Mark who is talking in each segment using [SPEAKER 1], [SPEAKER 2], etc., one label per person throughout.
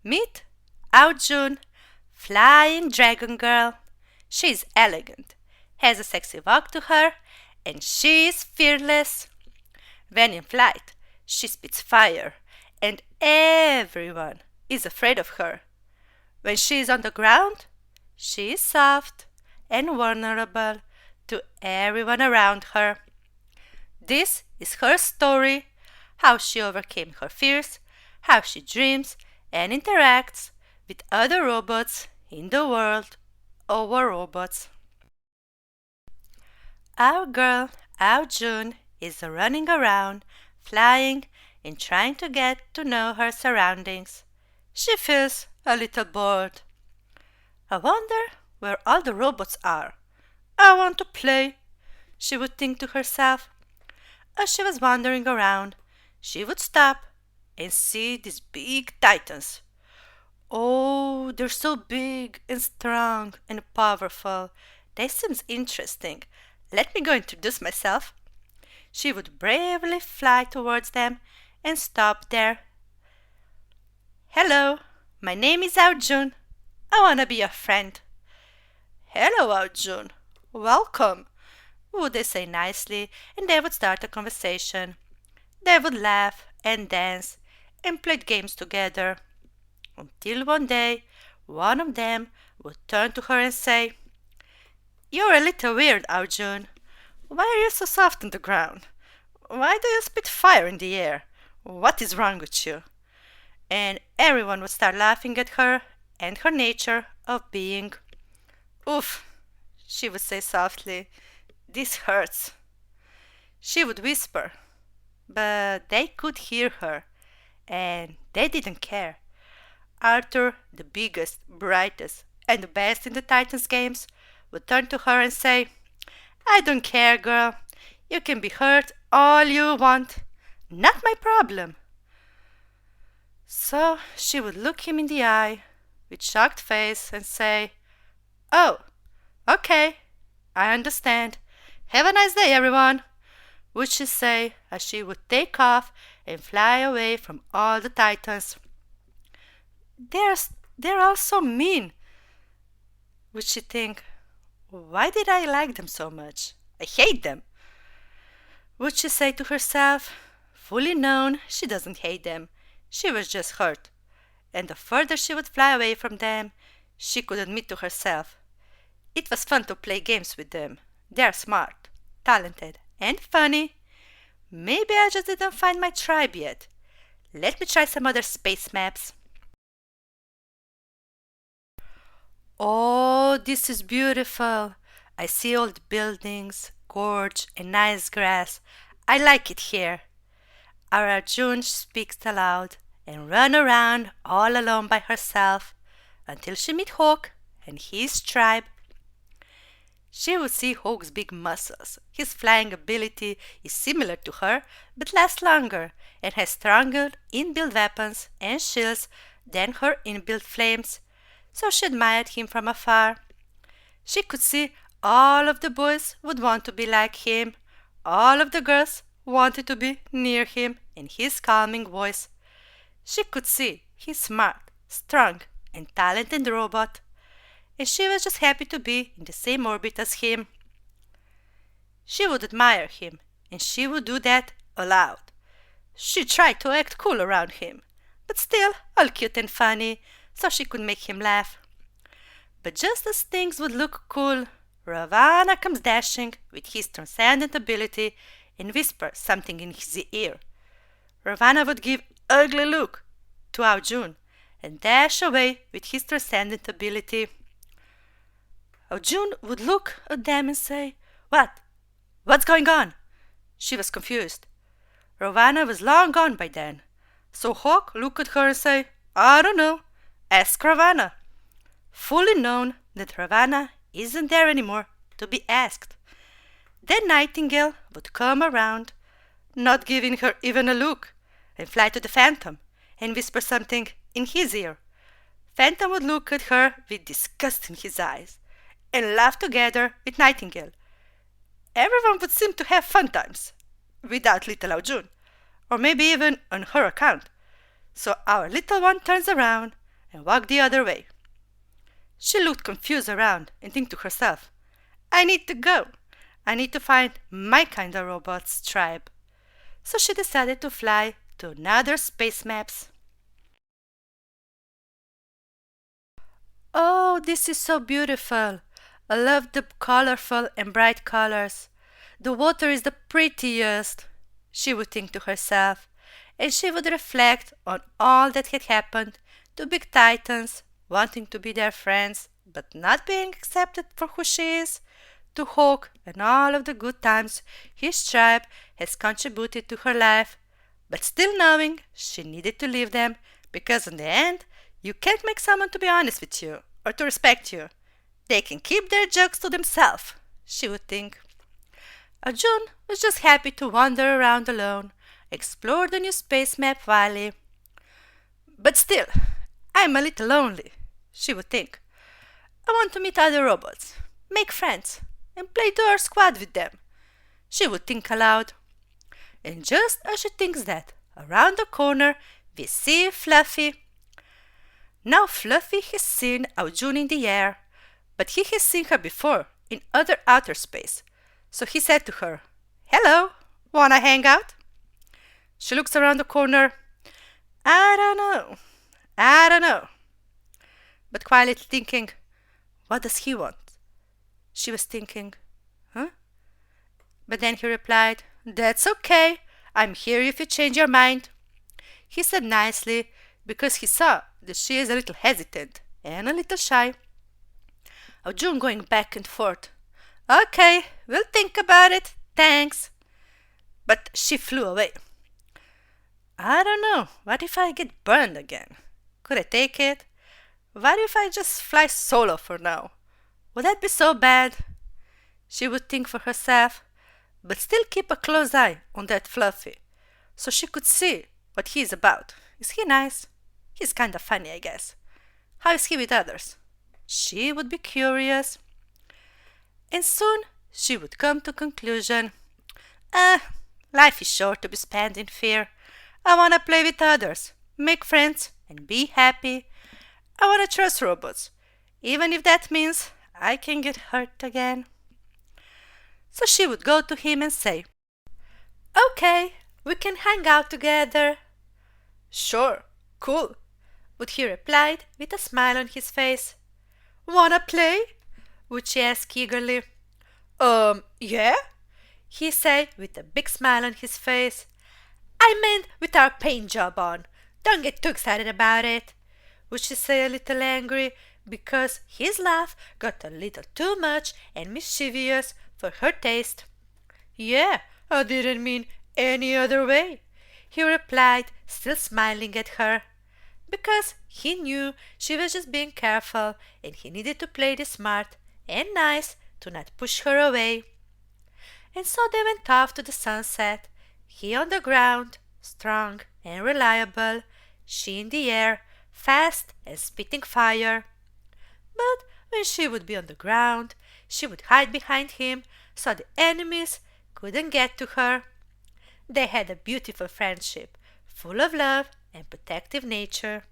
[SPEAKER 1] Meet Ao Jun, flying dragon girl. She's elegant, has a sexy walk to her, and she's fearless. When in flight, she spits fire, and everyone is afraid of her. When she is on the ground, she is soft and vulnerable to everyone around her. This is her story, how she overcame her fears, how she dreams and interacts with other robots in the world over robots. Our girl, Ao Jun, is running around, flying, and trying to get to know her surroundings. She feels a little bored. I wonder where all the robots are. I want to play, she would think to herself. As she was wandering around, she would stop and see these big titans. Oh, they're so big and strong and powerful. That seems interesting. Let me go introduce myself. She would bravely fly towards them and stop there. Hello, my name is Ao Jun. I wanna be your friend. Hello, Ao Jun. Welcome, would they say nicely, and they would start a conversation. They would laugh and dance and play games together. Until one day, one of them would turn to her and say, "You're a little weird, Ao Jun. Why are you so soft on the ground? Why do you spit fire in the air? What is wrong with you?" And everyone would start laughing at her and her nature of being. "Oof," she would say softly, "this hurts." She would whisper, but they could hear her, and they didn't care. Arthur, the biggest, brightest, and the best in the Titans games, would turn to her and say, "I don't care, girl. You can be hurt all you want. Not my problem." So she would look him in the eye with shocked face and say, "Oh, okay, I understand. Have a nice day, everyone," would she say as she would take off and fly away from all the Titans. They're, they're all so mean, would she think. Why did I like them so much? I hate them, would she say to herself. Fully known, she doesn't hate them. She was just hurt. And the further she would fly away from them, she could admit to herself, it was fun to play games with them. They're smart, talented, and funny. Maybe I just didn't find my tribe yet. Let me try some other space maps. Oh, this is beautiful. I see old buildings, gorge, and nice grass. I like it here. Our Arjun speaks aloud and run around all alone by herself until she meet Hawk and his tribe. She would see Hawk's big muscles. His flying ability is similar to her, but lasts longer and has stronger inbuilt weapons and shields than her inbuilt flames, so she admired him from afar. She could see all of the boys would want to be like him. All of the girls wanted to be near him and his calming voice. She could see he's smart, strong, and talented robot, and she was just happy to be in the same orbit as him. She would admire him, and she would do that aloud. She tried to act cool around him, but still all cute and funny, so she could make him laugh. But just as things would look cool, Ravana comes dashing with his transcendent ability and whispers something in his ear. Ravana would give ugly look to Ao Jun and dash away with his transcendent ability. Ao Jun would look at them and say, "What? What's going on?" She was confused. Ravana was long gone by then, so Hawk looked at her and said, "I don't know. Ask Ravana." Fully known that Ravana isn't there anymore to be asked. Then Nightingale would come around, not giving her even a look, and fly to the Phantom and whisper something in his ear. Phantom would look at her with disgust in his eyes and laugh together with Nightingale. Everyone would seem to have fun times, without little Ao Jun, or maybe even on her account. So our little one turns around, and walked the other way. She looked confused around and think to herself, I need to go. I need to find my kind of robot's tribe. So she decided to fly to another space maps. Oh, this is so beautiful. I love the colorful and bright colors. The water is the prettiest, she would think to herself, and she would reflect on all that had happened to big titans, wanting to be their friends, but not being accepted for who she is, to Hawk and all of the good times his tribe has contributed to her life, but still knowing she needed to leave them because in the end, you can't make someone to be honest with you or to respect you. They can keep their jokes to themselves, she would think. Ao Jun was just happy to wander around alone, explore the new space map valley. But still, I'm a little lonely, she would think. I want to meet other robots, make friends, and play door squad with them, she would think aloud. And just as she thinks that, around the corner we see Fluffy. Now Fluffy has seen Ao Jun in the air, but he has seen her before in other outer space. So he said to her, Hello, wanna hang out? She looks around the corner. I don't know. But quietly thinking, what does he want? She was thinking, huh? But then he replied, That's okay. I'm here if you change your mind. He said nicely because he saw that she is a little hesitant and a little shy. Ao Jun going back and forth. Okay, we'll think about it. Thanks. But she flew away. I don't know. What if I get burned again? Could I take it? What if I just fly solo for now? Would that be so bad? She would think for herself, but still keep a close eye on that Fluffy, so she could see what he is about. Is he nice? He's kind of funny, I guess. How is he with others? She would be curious. And soon she would come to conclusion. Life is short to be spent in fear. I want to play with others, make friends, and be happy. I want to trust robots, even if that means I can get hurt again. So she would go to him and say, Okay, we can hang out together. Sure, cool, would he replied with a smile on his face. Wanna play? Would she ask eagerly. Yeah? He said with a big smile on his face. I meant with our paint job on. Don't get too excited about it. Would she say a little angry because his laugh got a little too much and mischievous for her taste. Yeah, I didn't mean any other way, he replied, still smiling at her, because he knew she was just being careful and he needed to play this smart and nice to not push her away. And so they went off to the sunset, he on the ground, strong and reliable, she in the air, fast and spitting fire. But when she would be on the ground, she would hide behind him so the enemies couldn't get to her. They had a beautiful friendship, full of love and protective nature.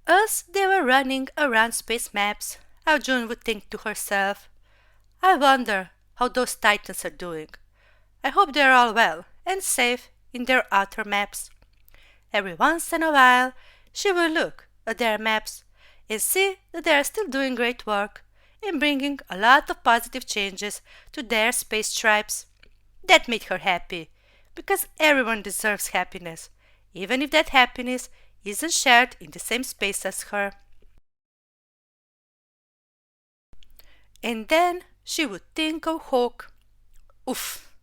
[SPEAKER 1] As they were running around space maps, Ao Jun would think to herself, I wonder how those titans are doing. I hope they are all well and safe in their outer maps. Every once in a while, she will look at their maps and see that they are still doing great work and bringing a lot of positive changes to their space tribes. That made her happy, because everyone deserves happiness, even if that happiness isn't shared in the same space as her. And then she would think of Hawk. Oof,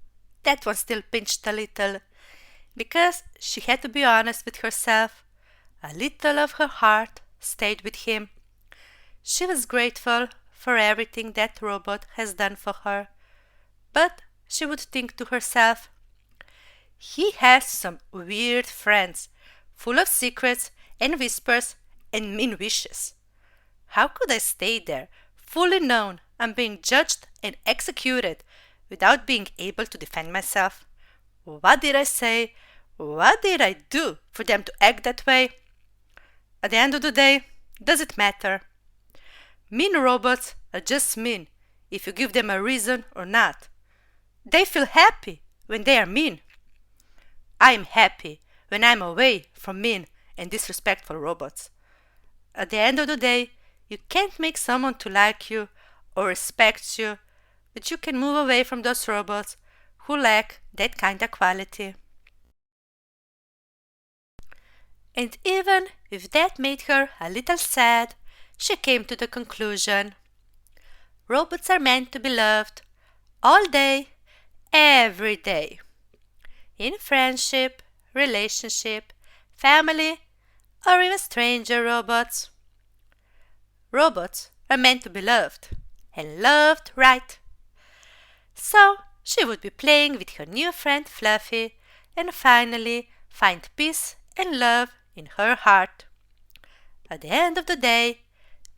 [SPEAKER 1] that one still pinched a little, because she had to be honest with herself. A little of her heart stayed with him. She was grateful for everything that robot has done for her, but she would think to herself, he has some weird friends, full of secrets and whispers and mean wishes. How could I stay there, fully known and being judged and executed, without being able to defend myself? What did I say? What did I do for them to act that way? At the end of the day, does it matter? Mean robots are just mean if you give them a reason or not. They feel happy when they are mean. I am happy when I am away from mean and disrespectful robots. At the end of the day, you can't make someone to like you or respect you, but you can move away from those robots who lack that kind of quality. And even if that made her a little sad, she came to the conclusion: robots are meant to be loved all day, every day. In friendship, relationship, family, or even stranger robots. Robots are meant to be loved, and loved right. So she would be playing with her new friend Fluffy and finally find peace and love in her heart. At the end of the day,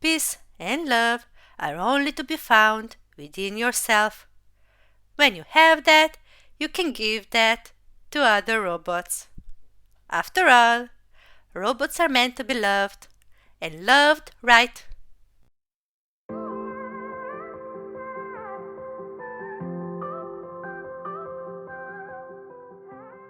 [SPEAKER 1] peace and love are only to be found within yourself. When you have that, you can give that to other robots. After all, robots are meant to be loved, and loved right.